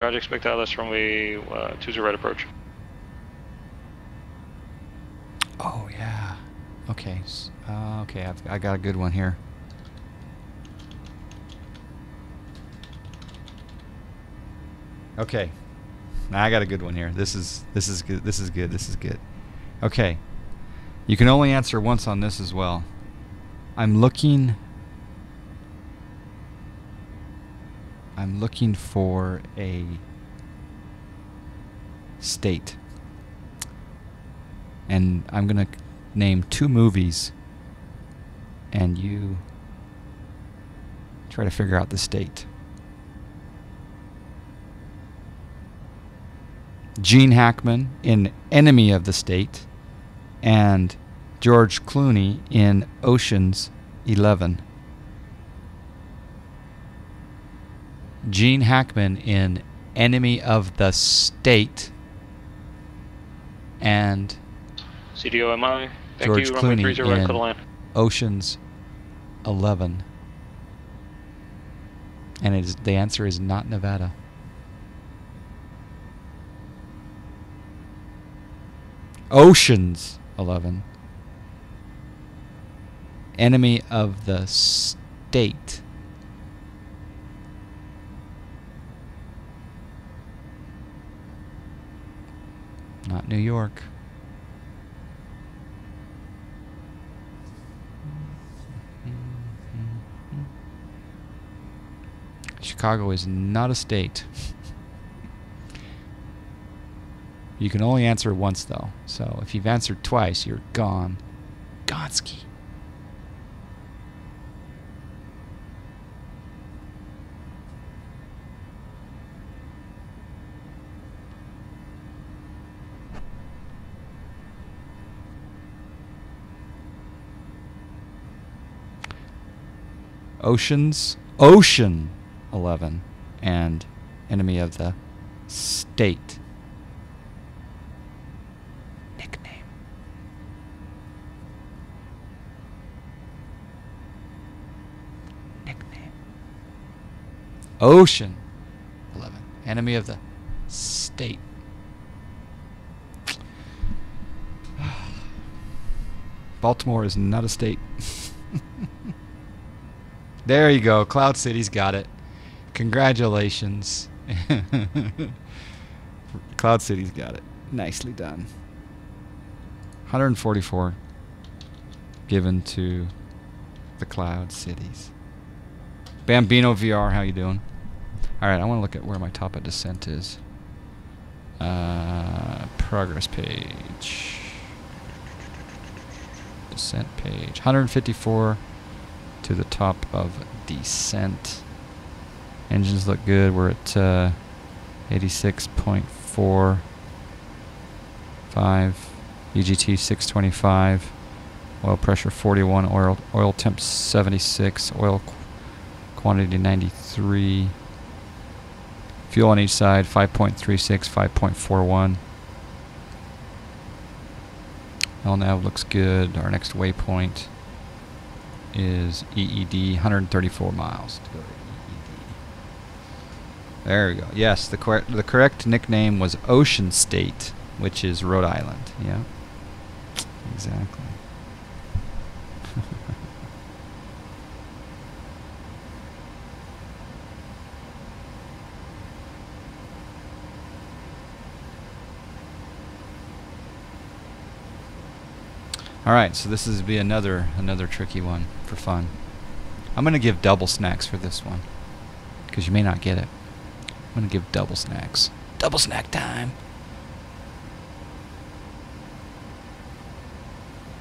Roger, expect LS runway 20 right approach. Oh yeah. Okay. Okay, I got a good one here. Okay. I got a good one here. This is good. This is good. This is good. Okay. You can only answer once on this as well. I'm looking for a state. And I'm going to name 2 movies, and you try to figure out the state. Gene Hackman in Enemy of the State, and George Clooney in Ocean's 11. Gene Hackman in Enemy of the State, and CDOMI. Thank George you, runway Clooney 30 right, in clear the line. Ocean's 11. And the answer is not Nevada. Ocean's 11. Enemy of the State. Not New York. Chicago is not a state. You can only answer once, though. So if you've answered twice, you're gone. Gonski. Ocean 11 and Enemy of the State. Nickname. Ocean 11. Enemy of the State. Baltimore is not a state. There you go. Cloud City's got it. Congratulations. Cloud City's got it. Nicely done. 144 given to the Cloud Cities. Bambino VR, how you doing? Alright, I want to look at where my top of descent is. Progress page. Descent page. 154 to the top of descent. Engines look good. We're at 86.45. EGT 625. Oil pressure 41. Oil temp 76. Oil quantity 93. Fuel on each side 5.36, 5.41. LNAV looks good. Our next waypoint is EED, 134 miles to go to EED. There we go. Yes, the correct nickname was Ocean State, which is Rhode Island. Yeah, exactly. Alright, so this is be another tricky one for fun. I'm going to give double snacks for this one, because you may not get it. I'm going to give double snacks. Double snack time!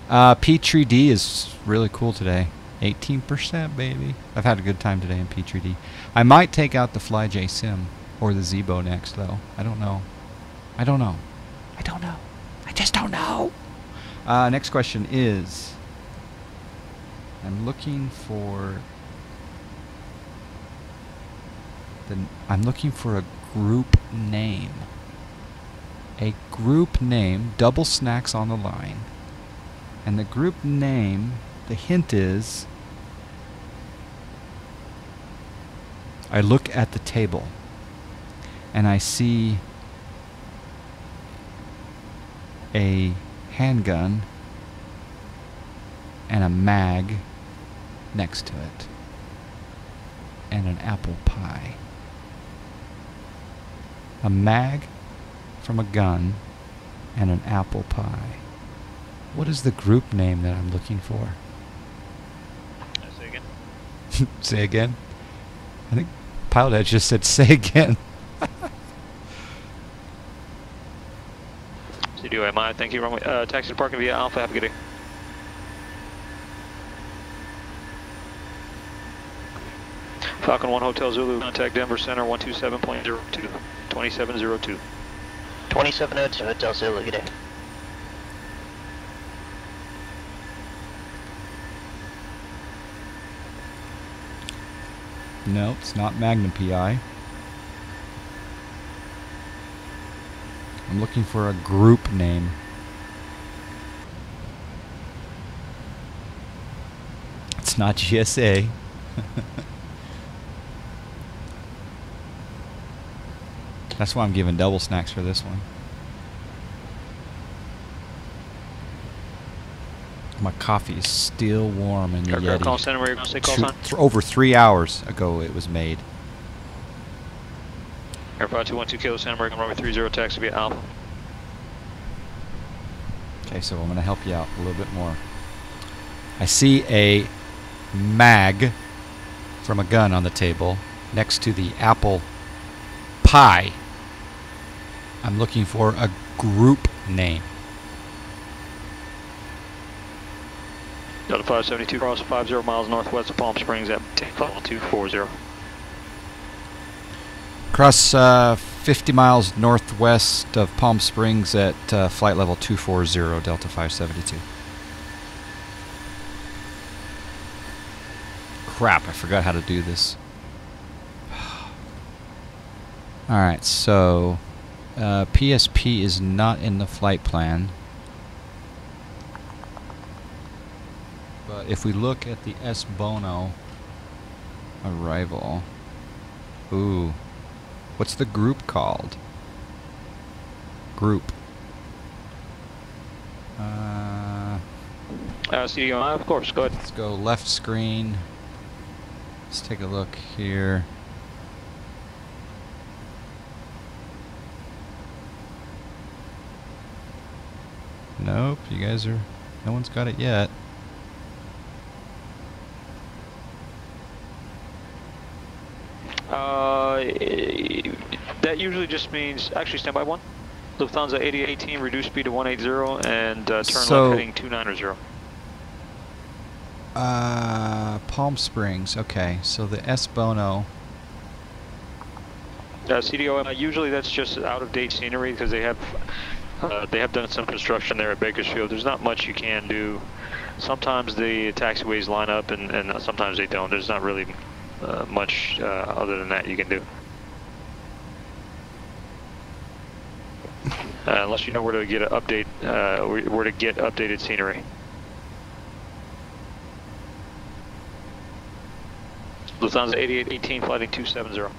P3D is really cool today. 18%, baby. I've had a good time today in P3D. I might take out the FlyJ Sim or the Zebo next, though. I don't know. I don't know. I don't know. I just don't know. Next question is, I'm looking for a group name. A group name, double snacks on the line. And the group name, the hint is, I look at the table. and I see a handgun and a mag next to it, and an apple pie. A mag from a gun and an apple pie. What is the group name that I'm looking for? Say again. Say again? I think Pilotedge just said say again. CDOMI, thank you. Runway, taxi to parking via Alpha, have a good day. Falcon 1 Hotel Zulu, contact Denver Center 127.02, 2702. 2702 Hotel Zulu, good day. No, it's not Magnum PI. I'm looking for a group name. It's not GSA. That's why I'm giving double snacks for this one. My coffee is still warm in the Aircraft call Yeti. center, where you're going to say call sign? Over 3 hours ago it was made. Aircraft 212 Kilo Santa Maria, runway 30, taxi via Alpha. Okay, so I'm going to help you out a little bit more. I see a mag from a gun on the table next to the apple pie. I'm looking for a group name. Delta 572 cross 50 miles northwest of Palm Springs at level 240. Cross 50 miles northwest of Palm Springs at flight level 240, Delta 572. Crap, I forgot how to do this. Alright, so PSP is not in the flight plan. But if we look at the S Bono arrival, ooh, what's the group called? Group. CDOI, of course, go ahead. Let's go left screen. Let's take a look here. Nope, you guys are, no one's got it yet. That usually just means, actually standby one. Lufthansa 8018, reduce speed to 180 and turn So- left heading 290. Palm Springs, okay, so the S Bono. CDO, usually that's just out of date scenery because they have done some construction there at Bakersfield. There's not much you can do. Sometimes the taxiways line up and sometimes they don't. There's not really much other than that you can do. Unless you know where to get an update, where to get updated scenery. Lufthansa 8818, flighting 270.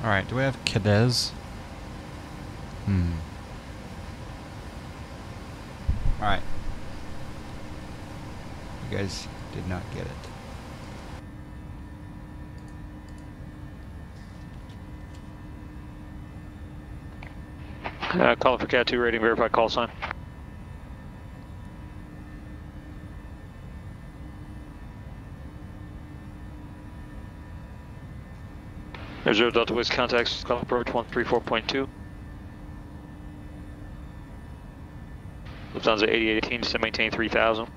Alright, do we have KTEX? Alright. You guys did not get it. Calling for Cat 2 rating, verify call sign. There's 0 Delta West contacts, call approach 134.2. Lufthansa 8818, to maintain 3000.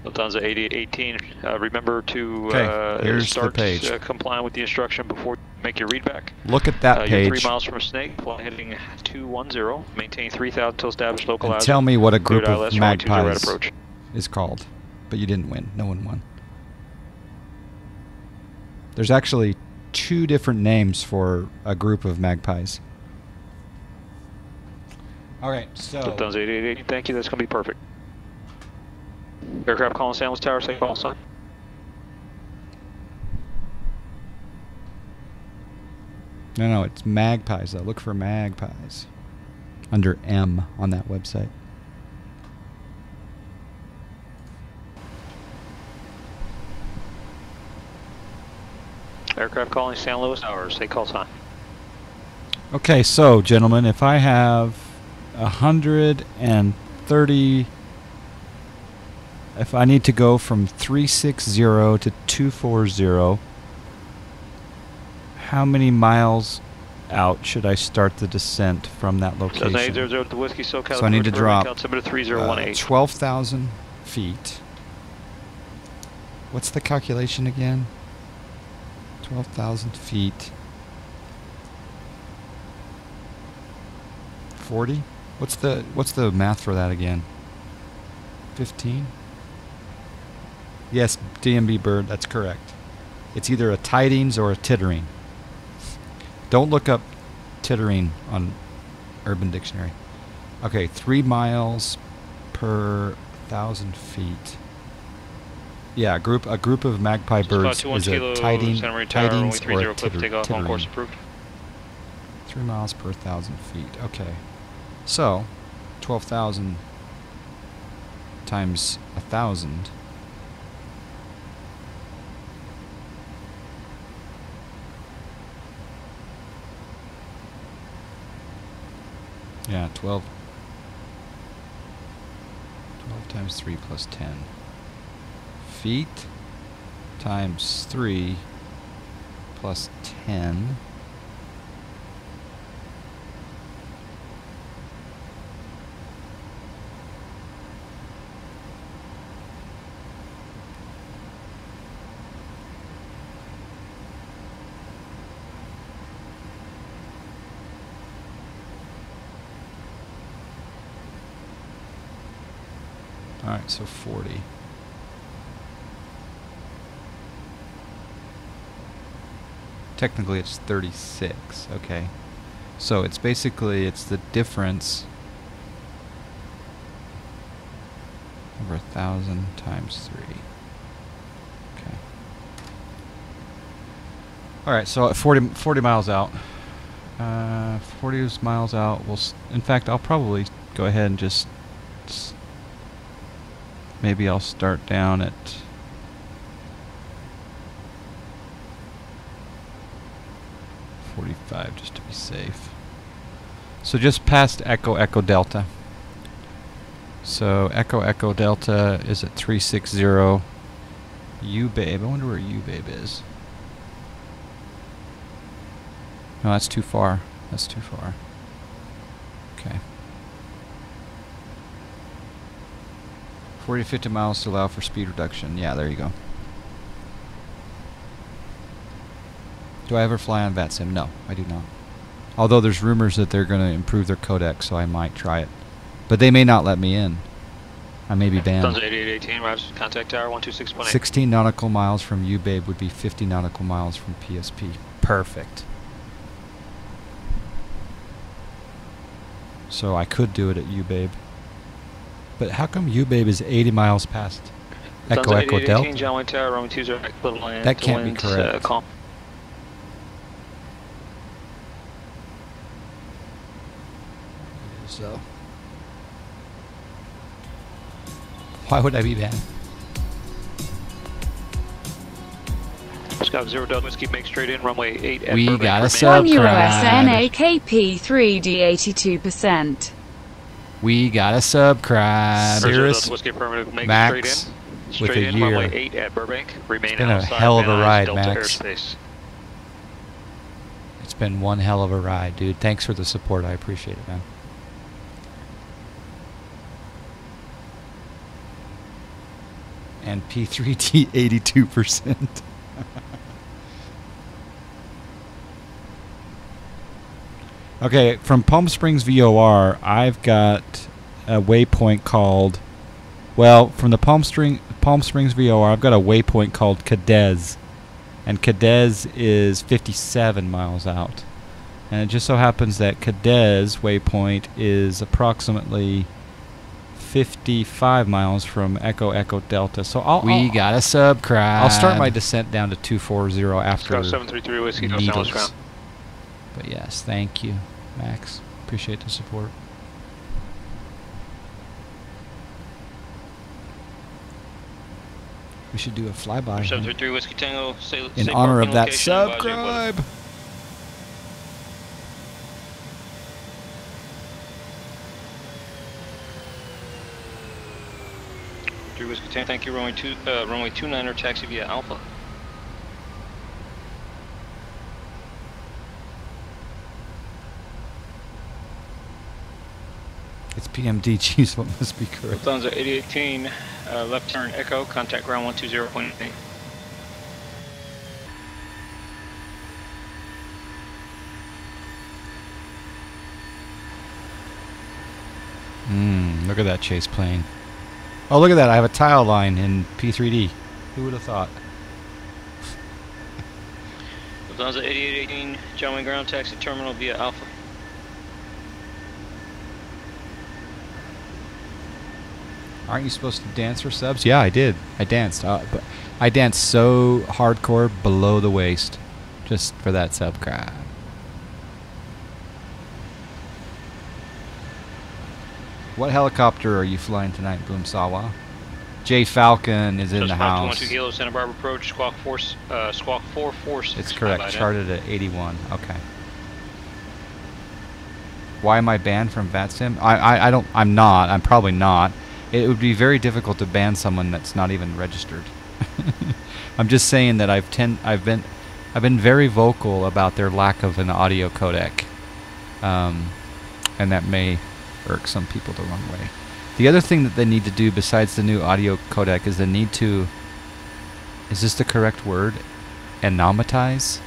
Lufthansa 8818, remember to here's start the page. complying with the instruction before you make your readback. Look at that You're page 3 miles from Snake, fly heading 210, maintain 3000 until established local and hours. tell me what a Cleared group of ILS, runway 20 right magpies approach. is called. But you didn't win. No one won. There's actually 2 different names for a group of magpies. All right, so... Lufthansa 8880, thank you, that's going to be perfect. Aircraft calling San Luis Tower, say call sign. No, it's magpies, though. Look for magpies. Under M on that website. Aircraft calling San Luis Tower, say call sign. Okay, so, gentlemen, if I have 130... If I need to go from 360 to 240, how many miles out should I start the descent from that location? 800 to Whiskey SoCal. So I need to drop 3018. 12,000 feet. What's the calculation again? 12,000 feet. 40? What's the math for that again? 15? Yes, DMB Bird, that's correct. It's either a tidings or a tittering. Don't look up tittering on Urban Dictionary. Okay, 3 miles per 1,000 feet. Yeah, a group of magpie birds is a tidings or a tittering. 3 miles per 1,000 feet. Okay, so 12,000 times 1,000. Yeah, 12 times 3 plus 10. Feet times 3 plus 10. Alright, so 40. Technically it's 36, okay. So it's basically, it's the difference over 1,000 times 3. Okay. Alright, so at 40 miles out. 40 miles out, in fact, I'll probably go ahead and just maybe I'll start down at 45 just to be safe. So just past Echo Echo Delta. So Echo Echo Delta is at 360. U-Babe, I wonder where U-Babe is. No, that's too far. That's too far. Okay. 40 to 50 miles to allow for speed reduction. Yeah, there you go. Do I ever fly on VATSIM? No, I do not. Although there's rumors that they're going to improve their codec, so I might try it. But they may not let me in. I may be banned. 8818, arrives contact tower 126.8. 16 nautical miles from U-Babe would be 50 nautical miles from PSP. Perfect. So I could do it at U-Babe. But how come U-Babe is 80 miles past Echo Echo Delta? That can't be correct. So, why would I be banned? Scout 0 Delta Whiskey, make straight in, runway 8 at We Burbank, got a subscribe. P3D 82%. We got a subscribe. Here's Max with a year. Runway 8 at Burbank, remain it's been a hell of a ride, Max. It's been one hell of a ride, dude. Thanks for the support. I appreciate it, man. And P3D 82%. Okay, from Palm Springs VOR, I've got a waypoint called Well, from the Palm Springs VOR, I've got a waypoint called KTEX, and KTEX is 57 miles out. And it just so happens that KTEX waypoint is approximately 55 miles from Echo Echo Delta. So we got a subscribe. I'll start my descent down to 240 after 733 Whiskey, needles. But yes, thank you, Max. Appreciate the support. We should do a flyby 733 Whiskey Tango. In honor of that subscribe. Whiskey Tango, thank you. Runway 29er, taxi via Alpha. It's PMDG, so it must be correct. Lufthansa 8018, left turn Echo, contact ground 120.8. Look at that chase plane. Oh, look at that. I have a tile line in P3D. Who would have thought? Lufthansa 8818, John Wayne ground taxi terminal via Alpha. Aren't you supposed to dance for subs? Yeah, I did. I danced. But I danced so hardcore below the waist just for that subscribe. What helicopter are you flying tonight, Boom Sawa? J Falcon is in the house. 12 Kilo, Santa Barbara approach, squawk 446. It's correct. Charted at 81. Okay. Why am I banned from VATSIM? I'm not. I'm probably not. It would be very difficult to ban someone that's not even registered. I'm just saying that I've been very vocal about their lack of an audio codec, and that may irk some people the wrong way. The other thing that they need to do besides the new audio codec is they need to, is this the correct word? Anomatize?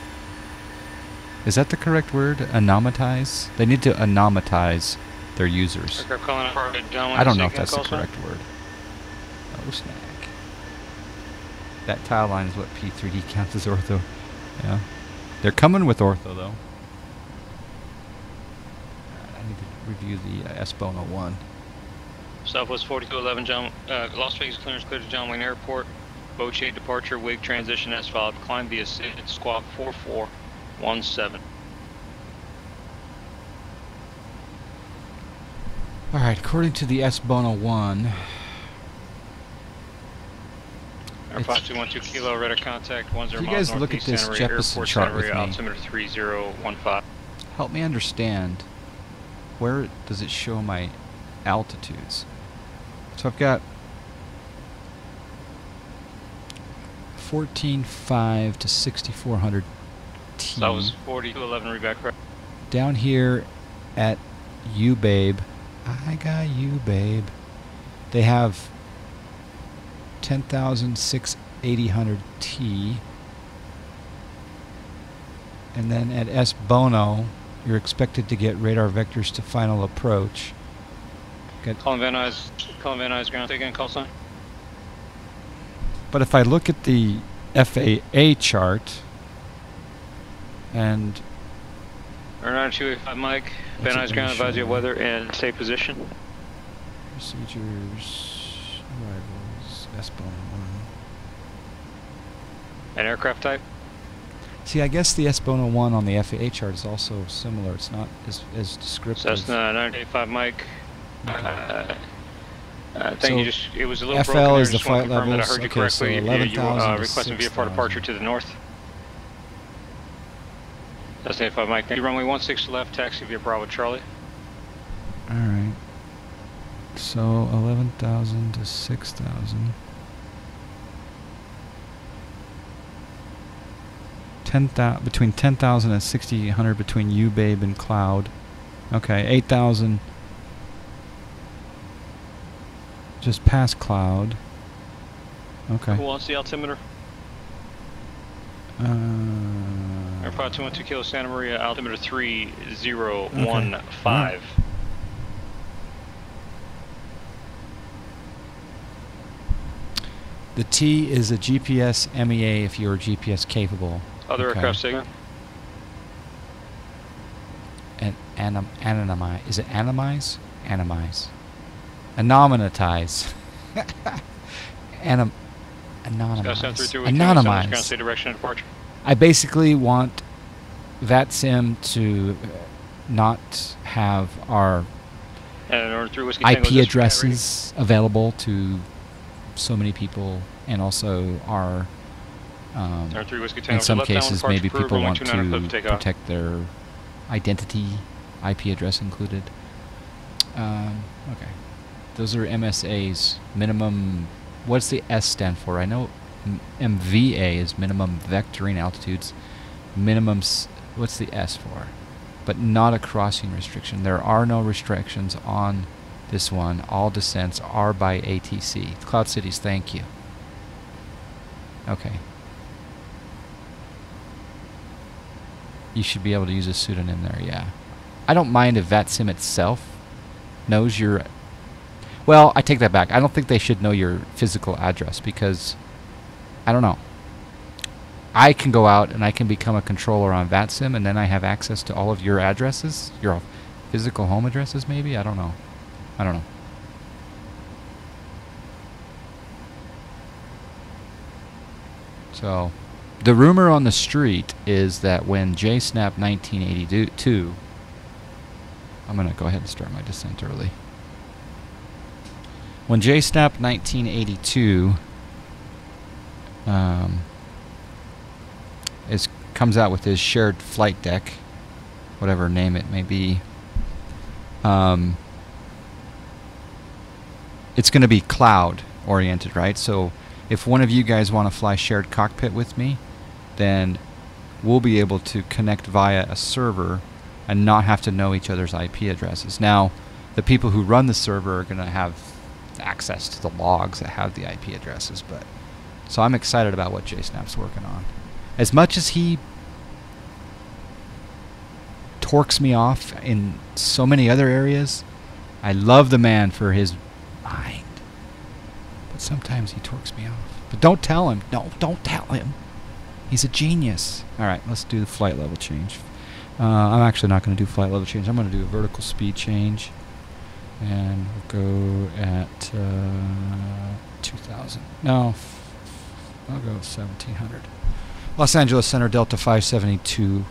Is that the correct word? Anomatize? They need to anomatize their users. I don't know if that's the correct word. Oh, snack. That tile line is what P3D counts as ortho. Yeah. They're coming with ortho, though. I need to review the S-Bono 1. Southwest 4211, Las Vegas clearance clear to John Wayne Airport. Boat shade departure, wig transition S5, climb via SID, squawk 4417. Alright, according to the S-Bono 1... Airport 212 Kilo, radar contact 10 miles you guys look at this Jeppesen chart with me. Altimeter 3015. Help me understand, where does it show my altitudes? So I've got 14.5 to 6,400 T. That was 4211 reback. Down here at U-Babe, I got U-Babe. They have 10,600 T. And then at S-Bono, you're expected to get radar vectors to final approach. Calling Van Nuys ground, take again, call sign. But if I look at the FAA chart, and... Air 9285 Mike, Van Nuys ground, advise you of weather and safe position. Procedures, arrivals, S-Bono 1. And aircraft type? See, I guess the S-Bono 1 on the FAA chart is also similar. It's not as descriptive. Cessna 985 Mike. Okay. Thank you. Just it was a little FL broken there. is the Just want flight to confirm that I levels. heard you Okay, correctly. so 11,000 you requesting VFR departure to the north. Cessna 85 Mike. Thank you. Runway 16 left. Taxi via Bravo Charlie. All right. So 11,000 to 6,000. 10,000 between 10,000 and 6,800 between U-Babe and Cloud. Okay, 8,000 just past Cloud. Okay. Who wants the altimeter? Airport 212 Kilo Santa Maria, altimeter 3015. Right. The T is a GPS MEA if you're GPS capable. Other Okay. aircraft signal. And anonymize. Is it anonymize? Anonymize. Anonymize. Anonymize. Anonymize. Ground state direction and departure. I basically want VATSIM to not have our IP addresses available to so many people, and also our in some cases maybe people want to protect their identity, IP address included. Okay, those are MSAs, minimum. What's the S stand for? I know MVA is minimum vectoring altitudes. Minimums. What's the S for? But not a crossing restriction. There are no restrictions on this one. All descents are by ATC. Cloud Cities, thank you. Okay. You should be able to use a pseudonym there, yeah. I don't mind if VATSIM itself knows your... Well, I take that back. I don't think they should know your physical address because, I don't know. I can go out and I can become a controller on VATSIM, and then I have access to all of your addresses, your physical home addresses maybe? I don't know. I don't know. So, the rumor on the street is that when JSNAP 1982, I'm going to go ahead and start my descent early. When JSNAP 1982 comes out with his shared flight deck, whatever name it may be, it's going to be cloud oriented, right? So if one of you guys want to fly shared cockpit with me, then we'll be able to connect via a server and not have to know each other's IP addresses. Now, the people who run the server are going to have access to the logs that have the IP addresses, but so I'm excited about what JSNAP's working on. As much as he torques me off in so many other areas, I love the man for his mind. But sometimes he torques me off. But don't tell him. No, don't tell him. He's a genius. Alright, let's do the flight level change. I'm actually not going to do flight level change. I'm going to do a vertical speed change. And we'll go at 2,000. No, I'll go 1,700. Los Angeles Center, Delta 572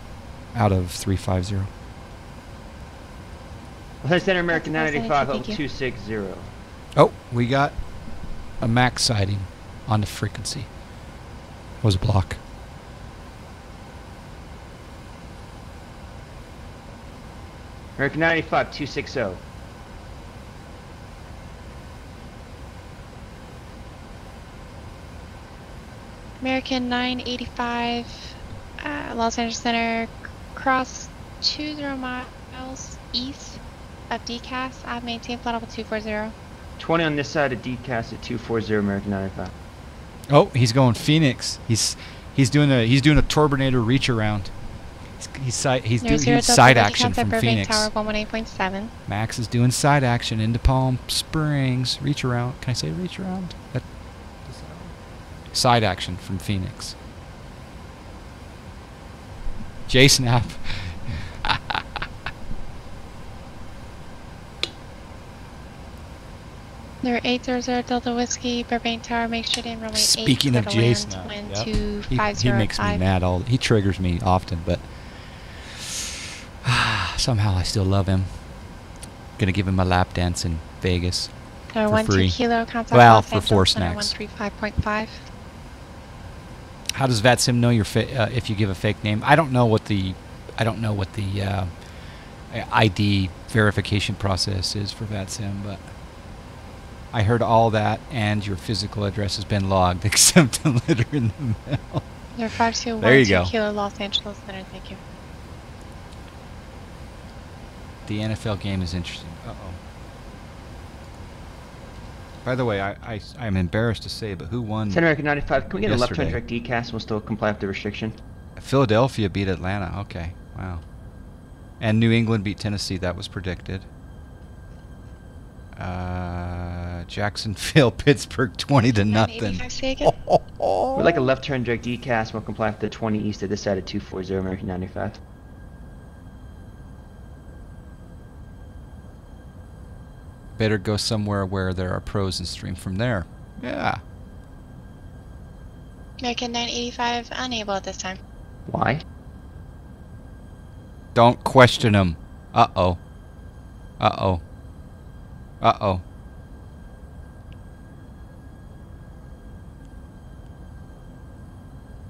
out of 350. Los Angeles Center, American 985, 0260. Oh, we got a MAX sighting on the frequency. Was a block. American 985, 260. American 985, Los Angeles Center, cross 20 miles east of DCAS. I've maintained flight level 240. 20 on this side of DCAS at 240, American 985. Oh, he's going Phoenix. He's doing a turbinator reach around. He's doing side action from Phoenix. Tower 118.7. Max is doing side action into Palm Springs. Reach around. Can I say reach around? Side action from Phoenix. JSNAP. They're 800 Delta Whiskey, Burbank Tower. Make sure to runway 8. Speaking of JSNAP, he makes me mad. He triggers me often, but somehow I still love him. Gonna give him a lap dance in Vegas for free. Kilo, well, for 4 snacks. 135.5. How does VATSIM know your if you give a fake name? I don't know what the ID verification process is for VATSIM, but I heard all that, and your physical address has been logged, except a letter in the mail. They're 5212 there you go. Kilo, Los Angeles Center. Thank you. The NFL game is interesting. Uh-oh. By the way, I'm embarrassed to say, but who won? Center American 95, can we get yesterday? a left turn direct DCAS and we'll still comply with the restriction? Philadelphia beat Atlanta. Okay, wow. And New England beat Tennessee. That was predicted. Jacksonville, Pittsburgh, 20 to nothing. 985, say again. We're like a left turn direct decast. We'll comply with the 20 east at this side at 240 American 95. Better go somewhere where there are pros and stream from there. Yeah. American 985, unable at this time. Why? Don't question them. Uh-oh. Uh-oh. Uh-oh.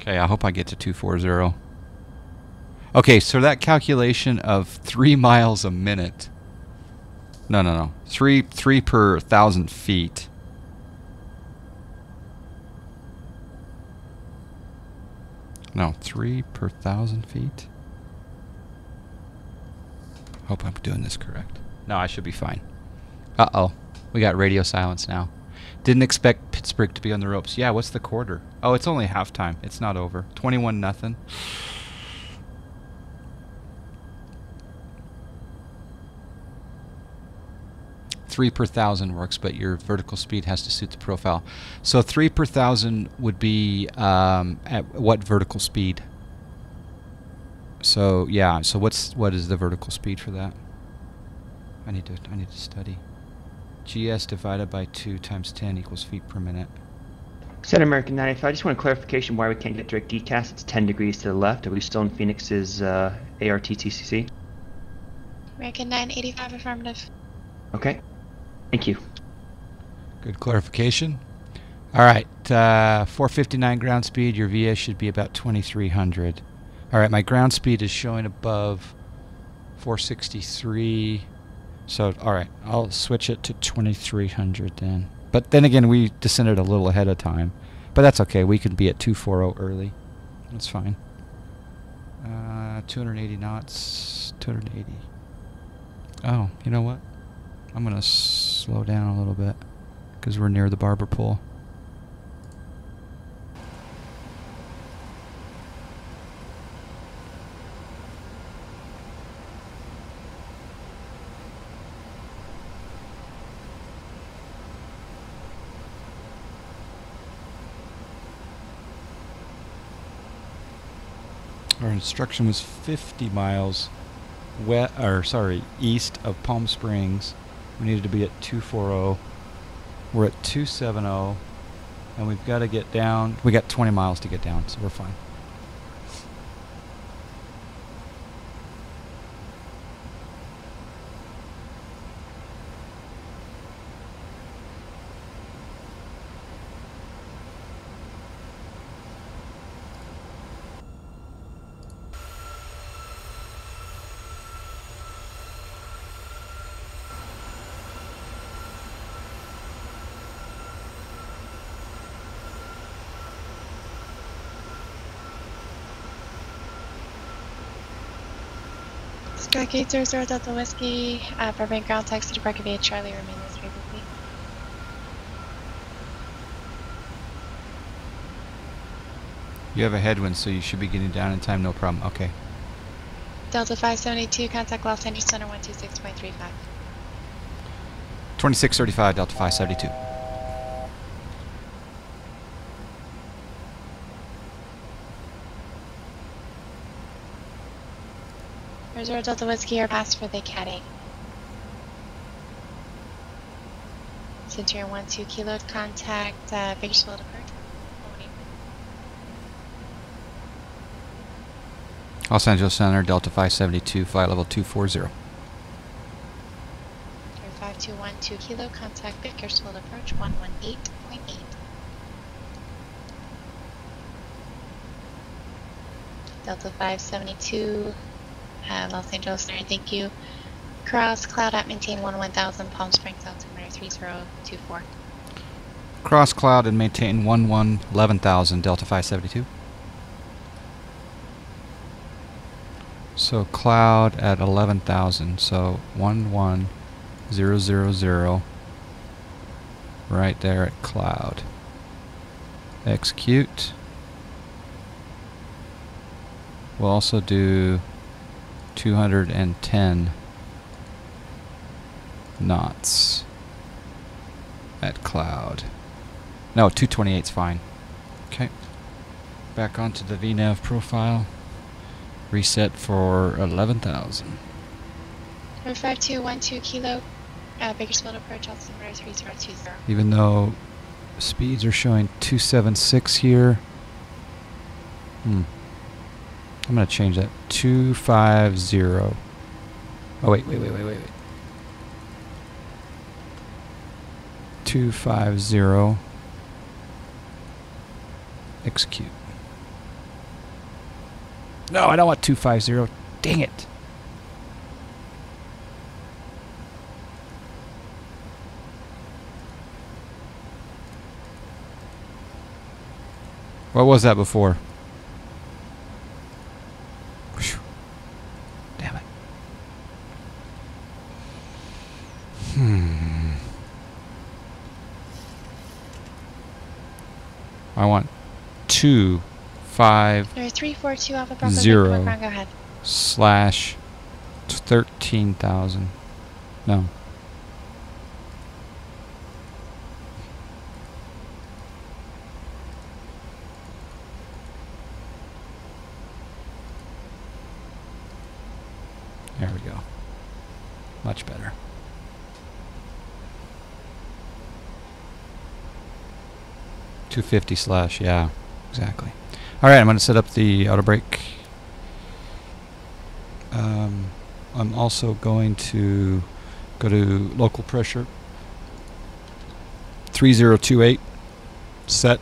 Okay, I hope I get to 240. Okay, so that calculation of 3 miles a minute. No. 3 per 1,000 feet. No, 3 per 1,000 feet. Hope I'm doing this correct. No, I should be fine. Uh-oh. We got radio silence now. Didn't expect Pittsburgh to be on the ropes. Yeah, what's the quarter? Oh, it's only halftime. It's not over. 21-0. Three per 1,000 works, but your vertical speed has to suit the profile. So 3 per 1,000 would be at what vertical speed? So yeah. So what is the vertical speed for that? I need to study. GS divided by 2 times 10 equals feet per minute. Center American 95, I just want a clarification why we can't get direct decast. It's 10 degrees to the left. Are we still in Phoenix's ARTTCC? American 985, affirmative. Okay. Thank you. Good clarification. All right, 459 ground speed. Your VS should be about 2,300. All right, my ground speed is showing above 463. So, all right, I'll switch it to 2,300 then. But then again, we descended a little ahead of time. But that's okay. We can be at 240 early. That's fine. 280 knots. 280. Oh, you know what? I'm going to slow down a little bit because we're near the barber pole. Our instruction was 50 miles east of Palm Springs. We needed to be at 240. We're at 270, and we've got to get down. We got 20 miles to get down, so we're fine. Strike 800 Delta Whiskey, Burbank ground taxi to Park Via Charlie, remain this frequency. You have a headwind, so you should be getting down in time, no problem. Okay. Delta 572, contact Los Angeles Center 126.35. 2635, Delta 572. Reserve Delta Whiskey, are passed for the caddy. Centurion 12 kilo contact, Bakersfield approach. Los Angeles Center, Delta 572, flight level 240. 5212 kilo contact, Bakersfield approach 118.8. Delta 572. Los Angeles Center, thank you. Cross cloud at maintain 1000, Palm Springs altimeter 3024. Cross cloud and maintain 11,000, Delta 572. So cloud at 11,000, so 11000, right there at cloud. Execute. We'll also do 210 knots. at cloud. No, 228's fine. Okay. Back onto the VNAV profile. Reset for 11,000. 5212 kilo, Bakersfield approach, altimeter 3020. Even though speeds are showing 276 here. I'm going to change that. 250. Oh, wait. 250. Execute. No, I don't want 250. Dang it. What was that before? Whew. Damn it. I want 342 Alpha Bravo. 0 Go ahead. slash 13,000. No. There we go. Much better. $250 yeah, exactly. All right, I'm going to set up the auto brake. I'm also going to go to local pressure 3028 set.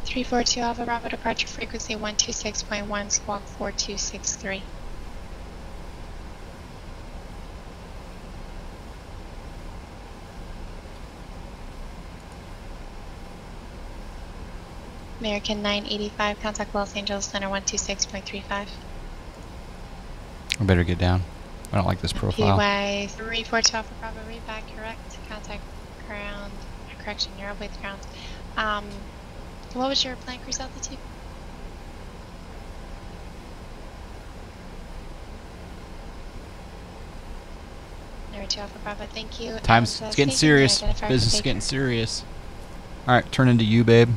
342 Alpha Bravo departure frequency 126.1 squawk 4263. American 985, contact Los Angeles Center 126.35. I better get down. I don't like this profile. PY 342 Alpha Bravo, read back, correct. Contact ground, correction, you're up with ground. What was your planned cruise altitude? Number 2 Alpha Bravo, thank you. Time's it's getting serious. Business is getting serious. All right, turn into you, babe.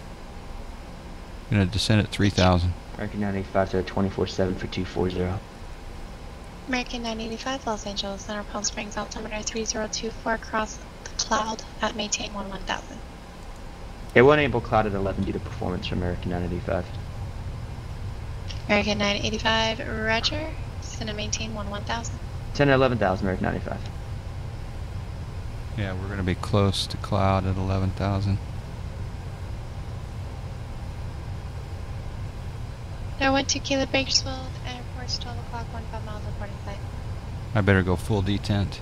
I'm gonna descend at 3,000. American 985 to 24/7 for 240. American 985, Los Angeles Center, Palm Springs, altimeter 3024, across the cloud at maintain 1000. Yeah, we'll enable cloud at 11 due to performance for American 985. American 985, roger. Send and maintain 1000. 10 at 11,000, American 985. Yeah, we're gonna be close to cloud at 11,000. Now 12 Kilo Bakersfield, airport's 12 o'clock, 15 miles reporting site. I better go full detent.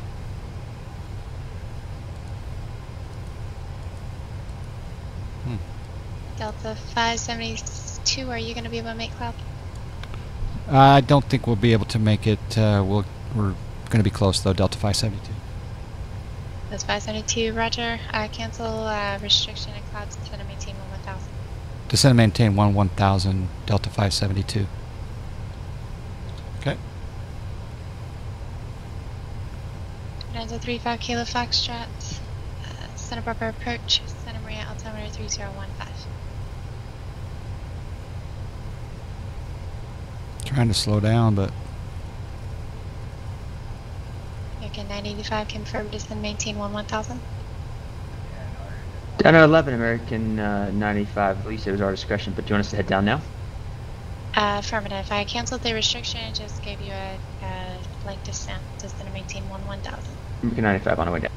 Delta 572, are you going to be able to make cloud? I don't think we'll be able to make it. We're going to be close though. Delta 572. That's 572, roger. Cancel restriction and cloud to send and maintain 1000. Descend and maintain 1000, Delta 572. Okay. Delta 35 Kilo Foxtrot, Santa Barbara approach, Santa Maria altimeter 3015. Trying to slow down, but American 985, confirm descend maintain 1000. Down at 11, American 95. At least it was our discretion, but do you want us to head down now? Affirmative. I canceled the restriction and just gave you a blank descent. Descend maintain 1000. American 95 on the way down.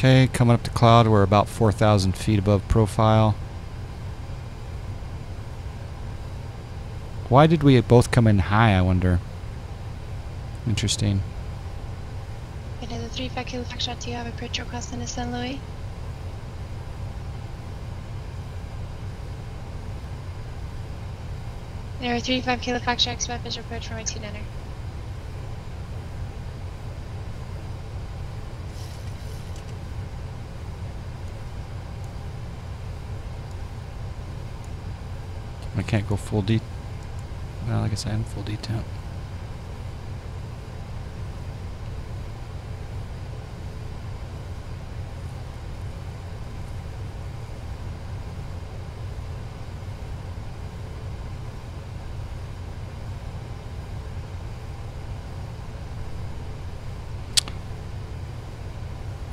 okay, coming up to cloud, we're about 4,000 feet above profile. Why did we both come in high, I wonder? Interesting. Okay, the 35 Kilo Foxtrot, do you have a approach request into San Luis? There are 35 Kilo Foxtrot, expect visual approach from my 29er. I can't go full D. Well, I guess I am full detent.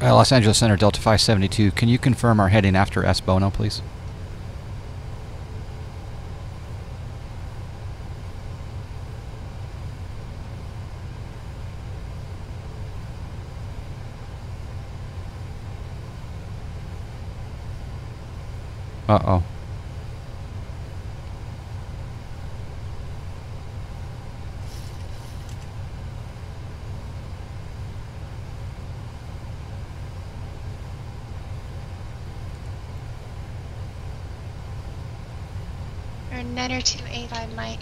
Los Angeles Center, Delta 572. Can you confirm our heading after S Bono, please? Uh-oh. Niner 285 Mike,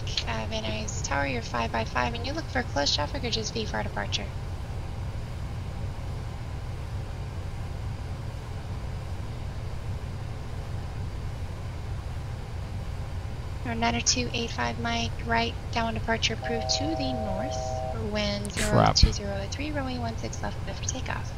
Van Nuys Tower, you're 5x5, and you look for close traffic or just V for our departure? Or Niner 285 Mike, right, down departure approved to the north, wind 02003, runway 16 left, clear for takeoff.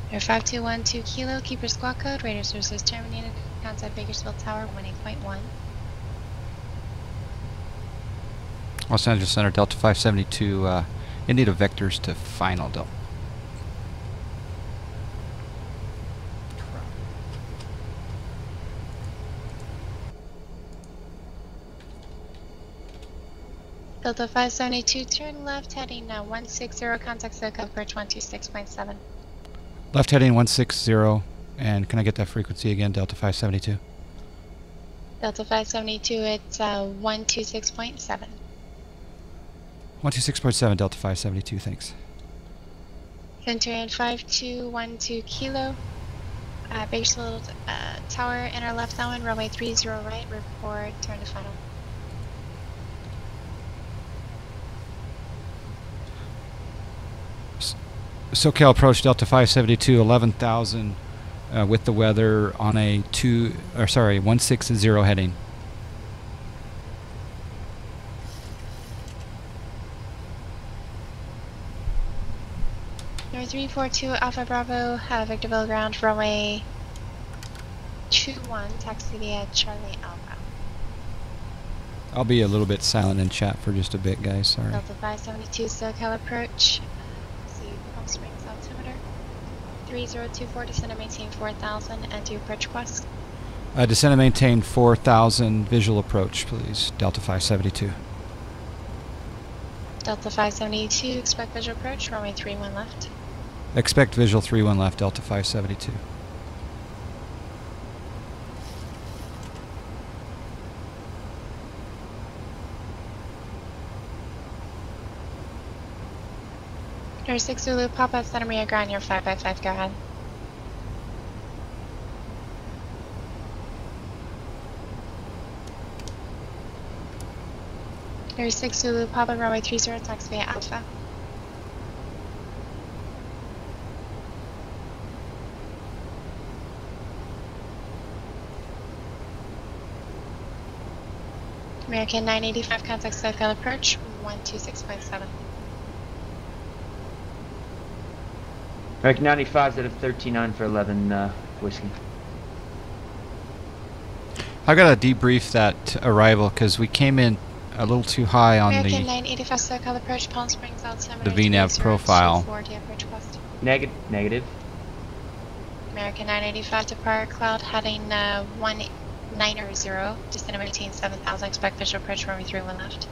Air 5212 Kilo, keeper squawk code, radar services terminated, contact Bakersfield Tower, 18.1. Los Angeles Center, Delta 572, India vectors to final Delta. Delta 572, turn left, heading 160, contact SoCal approach 126.7. Left heading 160, and can I get that frequency again, Delta 572? Delta 572, it's 126.7. 126.7, Delta 572, thanks. Center in 5212 Kilo, Bakersfield Tower, inner left downwind, runway 30 right, report, turn to final. SoCal approach Delta 572, 11,000 with the weather on a 160 heading. Number 342 Alpha Bravo, Victorville ground, runway 21, taxi via Charlie Alpha. I'll be a little bit silent in chat for just a bit, guys, sorry. Delta 572 SoCal approach. Springs altimeter 3024, descend and maintain 4000, and do approach request. Descend and maintain 4000, visual approach, please. Delta 572. Delta 572, expect visual approach, runway 31 left. Expect visual 31 left, Delta 572. Number 6 Zulu, Papa, Santa Maria ground, you're 5x5, go ahead. Number 6 Zulu, Papa, runway 30, taxi via Alpha. American 985, contact SoCal approach, 126.7. American 95's out of 39 for 11 whiskey. I gotta debrief that arrival because we came in a little too high on American the 985 SoCal approach, Palm Springs altimeter. the VNAV profile. Negative. American 985 depart cloud heading 190, descend and maintain 7000, expect visual approach, runway 31 left.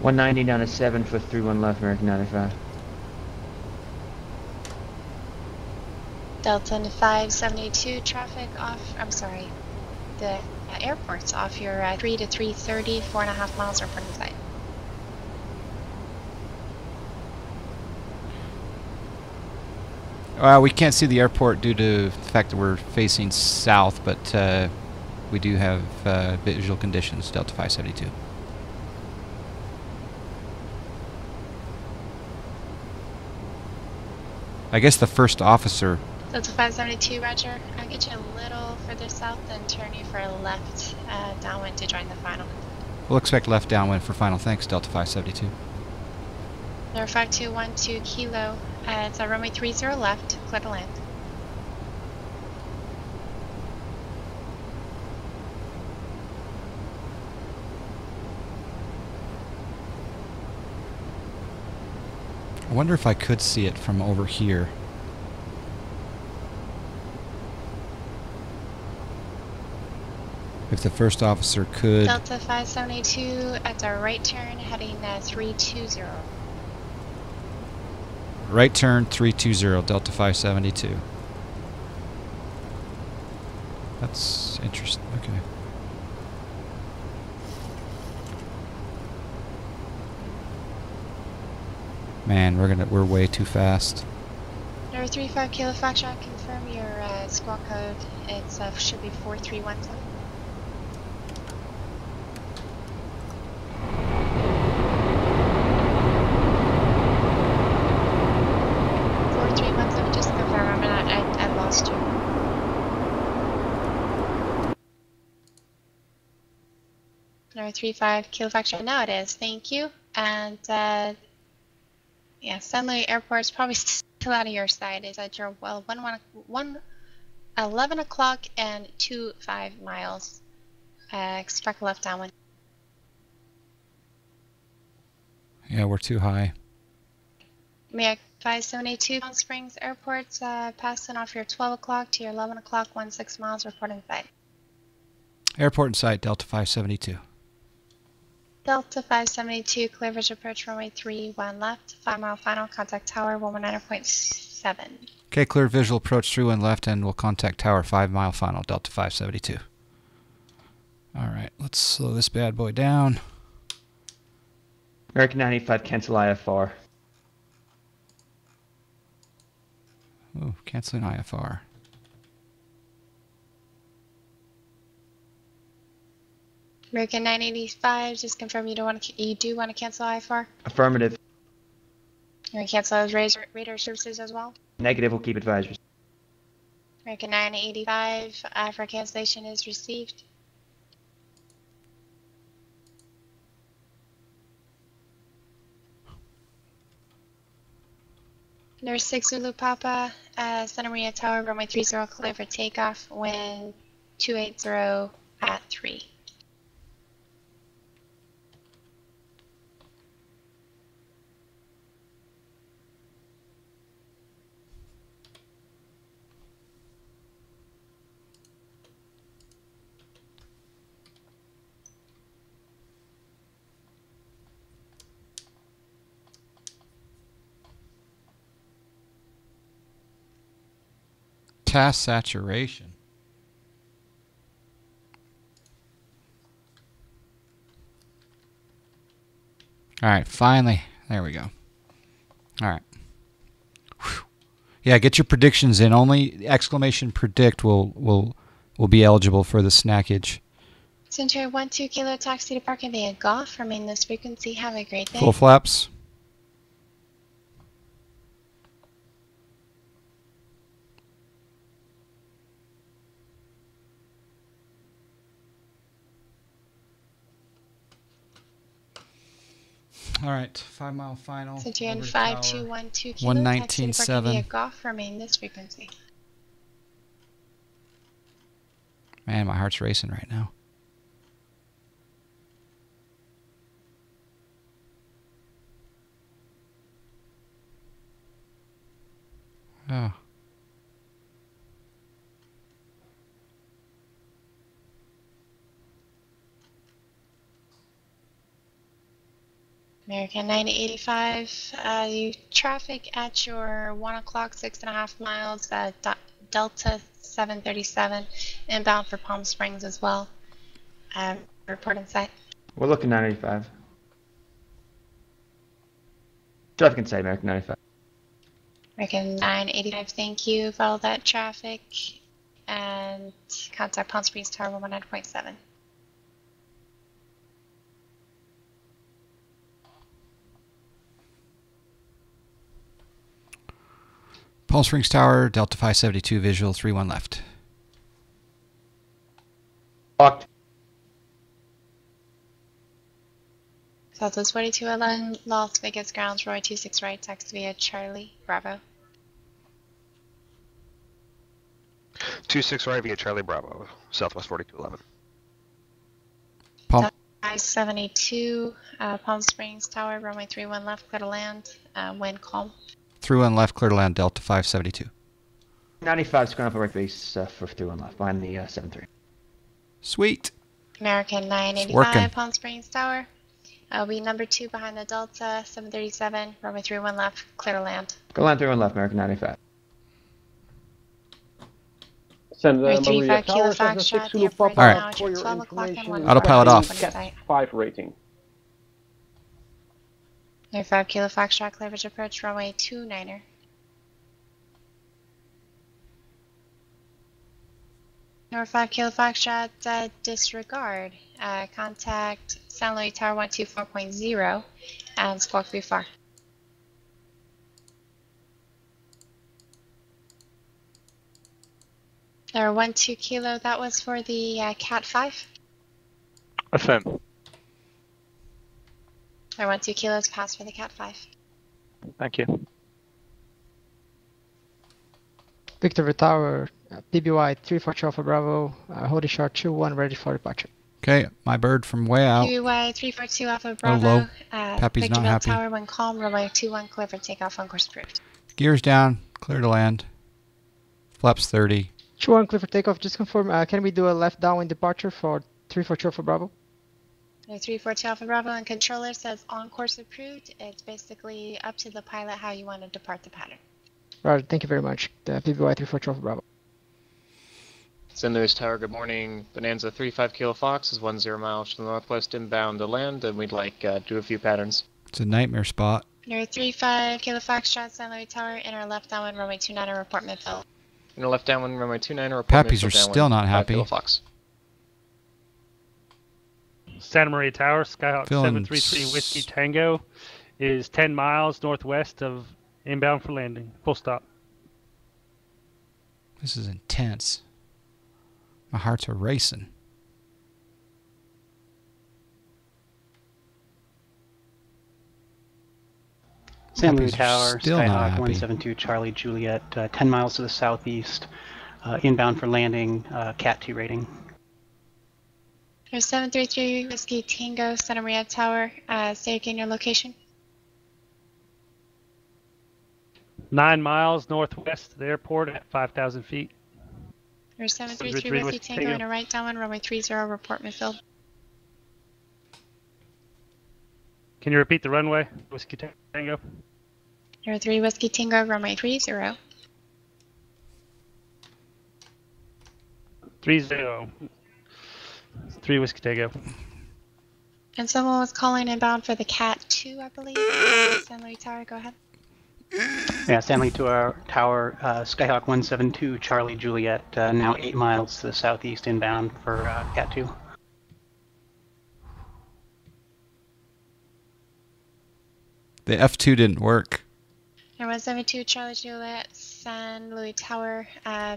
190 down to 7 for 31 left, American 95. Delta 572 traffic off, I'm sorry, the airport's off your 3 to 330, 4.5 miles reporting site. We can't see the airport due to the fact that we're facing south, but we do have visual conditions, Delta 572. I guess the first officer Delta 572, roger. I'll get you a little further south and turn you for a left downwind to join the final. We'll expect left downwind for final. Thanks, Delta 572. Number 5212 Kilo. It's a runway 30 left, clear to land. I wonder if I could see it from over here. If the first officer could... Delta 572 at our right turn, heading 320. Right turn, 320, Delta 572. That's interesting. Okay. Man, we're way too fast. Number 35 Kilo Foxtrot, confirm your squawk code. It's should be 4317. Just confirm. I lost you. Number 35 Kilo Foxtrot. Now it is. Thank you. And yeah, Sunley Airport's probably still out of your side. Is at your 11 o'clock and 25 miles. Expect left downwind. Yeah, we're too high. American 572 Palm Springs Airport's passing off your 12 o'clock to your 11 o'clock, 16 miles, reporting sight. Airport in sight, Delta 572. Delta 572, clear visual approach runway 31 left, 5 mile final, contact tower 119.7. Okay, clear visual approach 31 left and we'll contact tower 5 mile final, Delta 572. Alright, let's slow this bad boy down. American 985, cancel IFR. Oh, canceling IFR. American 985, just confirm you do want to cancel IFR. Affirmative. You're going to cancel those radar services as well. Negative, we'll keep advisors. American 985, IFR cancellation is received. Number 6 Zulu Papa, Santa Maria Tower, runway 30 clear for takeoff, wind 280 at 3. Task saturation. Alright, finally. There we go. Alright. Yeah, get your predictions in. Only exclamation predict will be eligible for the snackage. Centauri 12 Kilo, taxi to parking bay at Golf. Remain this frequency. Have a great day. Full flaps. All right, 5 mile final. Centauri 5212 Kilo, 119.7. taxi to parking bay at Golf. Remain this frequency. Man, my heart's racing right now. Oh. American 985, you traffic at your 1 o'clock, 6.5 miles, Delta 737, inbound for Palm Springs as well. Report in sight. We're looking 985. Traffic in sight, American 985. American 985, thank you. Follow that traffic and contact Palm Springs Tower 119.7. Palm Springs Tower, Delta 572, visual 31 left. Locked. Southwest 4211, Las Vegas grounds, Roy 26 right, taxi via Charlie, Bravo. 26 right via Charlie Bravo, Southwest 4211. Palm, I-72, Palm Springs Tower, runway 31 left, clear to land, wind calm. 31 left, clear to land, Delta 572. 95 is going up a right base for 31 left, behind the 7-3. Sweet. American working. 985, Palm Springs Tower. We number 2 behind the Delta, 737, runway 31 left, clear to land. Go land 31 left, American 95. Send Runway Maria 35 Tower, Kilo Cessna 6 Foxtrot, the Zulu airport Papa now for at your 12 o'clock and information. 1 Autopilot off. 5 rating. 95 Kilo Foxtrot, cleavage approach, runway 29er. Number 5 Kilo Foxtrot, disregard. Contact San Luis Tower 124.0 and squawk VFAR. There 12 Kilo, that was for the Cat 5. FM. There 12 Kilos passed for the Cat 5. Thank you. Victor Tower, PBY 34 Alpha Bravo, holding short 2-1, ready for departure. Okay, my bird from way out. PBY 342 Alpha Oh, Bravo. low. Pappy's not Victorville happy. Tower, when calm, runway 21, clear for takeoff on course approved. Gears down, clear to land. Flaps 30. 2-1, clear for takeoff. Just confirm, can we do a left downwind departure for 342 Alpha Bravo? 342 Alpha Bravo, and controller says on course approved. It's basically up to the pilot how you want to depart the pattern. Right, thank you very much. PBY 342 Alpha Bravo. San Luis Tower, good morning. Bonanza 35 Kilo Fox is 10 miles to the northwest inbound to land, and we'd like do a few patterns. It's a nightmare spot. Near 35 Kilo Foxtrot, San Luis Tower, inner left downwind, runway 29, report midfield. Inner left downwind, runway 29, report Pappies midfield are downwind, still not 5 happy. Kilo Fox. Santa Maria Tower, Skyhawk Feeling 733 Whiskey Tango is 10 miles northwest of inbound for landing. Full stop. This is intense. My hearts are racing. San Luis Pappies are Tower, still not Skyhawk happy. 172 Charlie Juliet, 10 miles to the southeast, inbound for landing, Cat 2 rating. There's 733 Whiskey Tango, Santa Maria Tower. Say again your location. 9 miles northwest of the airport at 5,000 feet. There's 733 Whiskey Tango, inner right downwind, runway 30, report midfield. Can you repeat the runway? Whiskey Tango. There 3 Whiskey Tango, runway 30. 30. 3 Whiskey Tango. And someone was calling inbound for the Cat 2, I believe. San Luis Tower, go ahead. Yeah, San Luis Tower, Skyhawk 172 Charlie Juliet, now 8 miles to the southeast inbound for Cat 2. The F2 didn't work. There was 72 Charlie Juliet, San Luis Tower.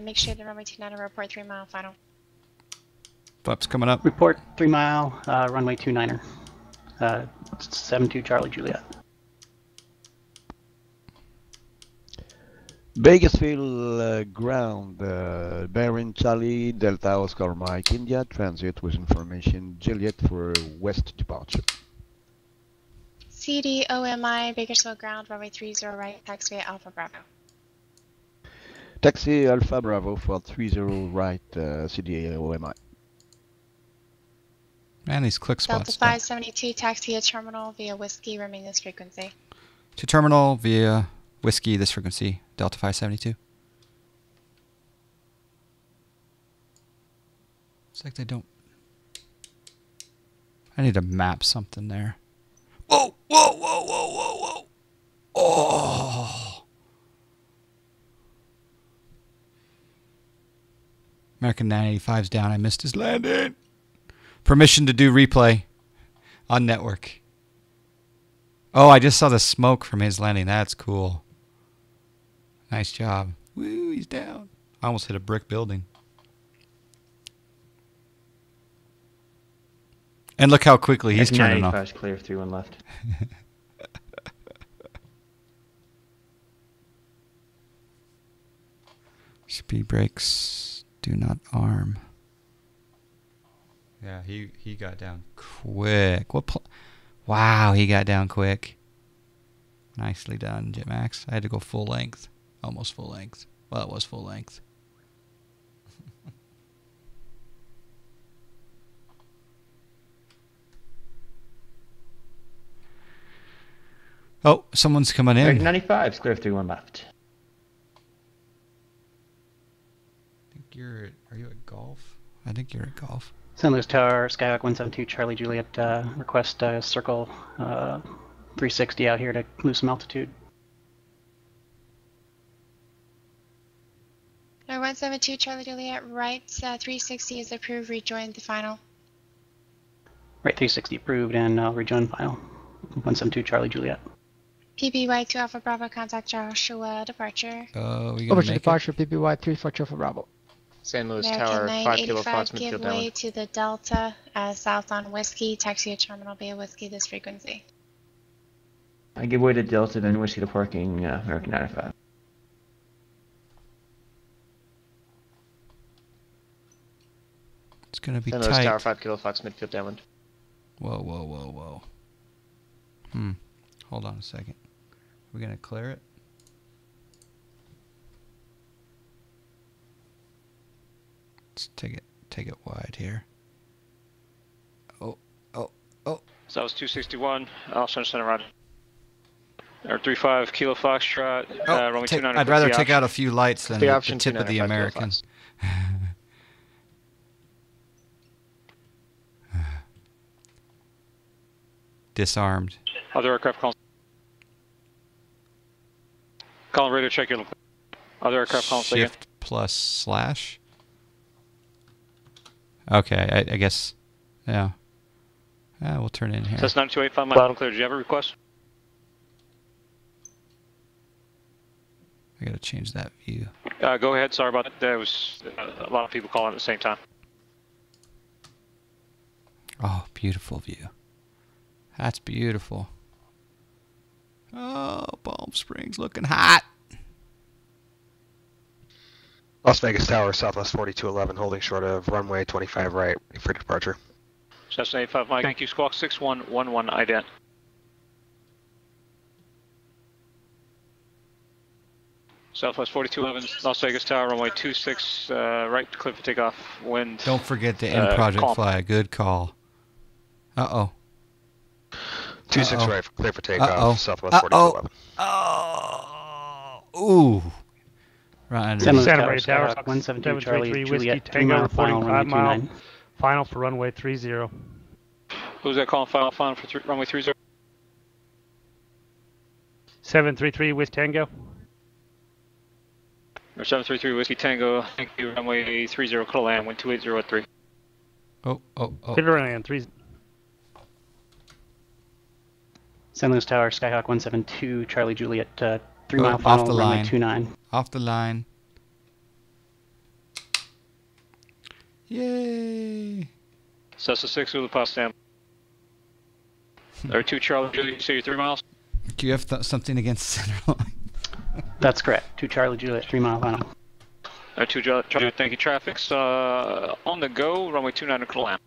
Make sure the runway 29 report 3 mile final. Flaps coming up. Report 3 mile, runway 29er. 72 Charlie Juliet. Bakersfield ground, bearing Charlie, Delta Oscar Mike, India, transit with information Juliet for west departure. CDOMI, Bakersfield ground, runway 30 right, taxi via Alpha Bravo. Taxi Alpha Bravo for 30 right, CDOMI. Man, these click Delta spots. 572, taxi to terminal via Whiskey, remain this frequency. To terminal via Whiskey, this frequency, Delta 572. It's like they don't... I need to map something there. Whoa, whoa, whoa, whoa, whoa, whoa. Oh. American 985's down. I missed his landing. Permission to do replay on network. Oh, I just saw the smoke from his landing. That's cool. Nice job. Woo, he's down. I almost hit a brick building. And look how quickly he's turning off. 95's clear, 3-1 left. Speed brakes do not arm. Yeah, he got down quick. Wow, he got down quick. Nicely done, Jetmax. I had to go full length. Almost full length. Well, it was full length. Oh, someone's coming in. 95's clear, 3-1 left. Are you at golf? I think you're at golf. St. Louis Tower, Skyhawk 172, Charlie Juliet, request circle 360 out here to lose some altitude. 172, Charlie Juliet, right, 360 is approved, rejoin the final. Right, 360 approved, and I'll rejoin final. 172, Charlie Juliet. PBY 2 Alpha Bravo, contact Joshua, departure. Over to departure, PBY 3 for Alpha Bravo. San Luis American Tower, 9, 5 Kilo 85, Fox, give midfield way downwind. to the Delta, south on Whiskey, taxi at Terminal Bay Whiskey, this frequency. I give way to Delta, then Whiskey to parking, American 95. It's gonna be San Luis tight. Tower, 5 Kilo Fox, midfield downwind. Whoa, whoa, whoa, whoa. Hold on a second. We're gonna clear it. Let's take it wide here. Oh. So that was 261. Also center right. Or 35 Kilo Foxtrot. Runway 29. I'd rather take out a few lights than the tip of the 295 American. Disarmed. Other aircraft calling. Calling radar check your. Other aircraft calling. Shift plus slash. Okay, I guess. Yeah. We'll turn in here. That's 9285 mile clear. Do you have a request? I gotta change that view. Go ahead. Sorry about that. There was a lot of people calling at the same time. Oh, beautiful view. That's beautiful. Oh, Palm Springs looking hot. Las Vegas Tower, Southwest 4211, holding short of runway 25 right, ready for departure. Cessna 85 Mike. Thank you. Squawk 6111 ident. Southwest 4211, Las Vegas Tower, runway 26 right, clear for takeoff. Wind. Don't forget to end project calm. fly. Good call. Uh-oh. 26 right, clear for takeoff, Southwest 4211. Ooh. Right under Santa Maria Tower, 172 Charlie Juliet, Tango, 3 mile, reporting 5 mile, 29. final for runway 30. Who's that calling final for runway 30? 733 with Tango. Or 733 Whiskey Tango, thank you, runway 30, call land, wind 280 at 3. Oh. Hit around 3. San Luis Tower, Skyhawk 172 Charlie Juliet, 3 mile off final, the runway line. 29. Off the line. Yay. Cessna 6 with the Potsdam. There are 2 Charlie Juliet, so you're 3 miles. Do you have something against center line? That's correct. 2 Charlie Juliet, 3 mile final. There are 2 Charlie Juliet, thank you. Traffic's on the go, runway 29 to land.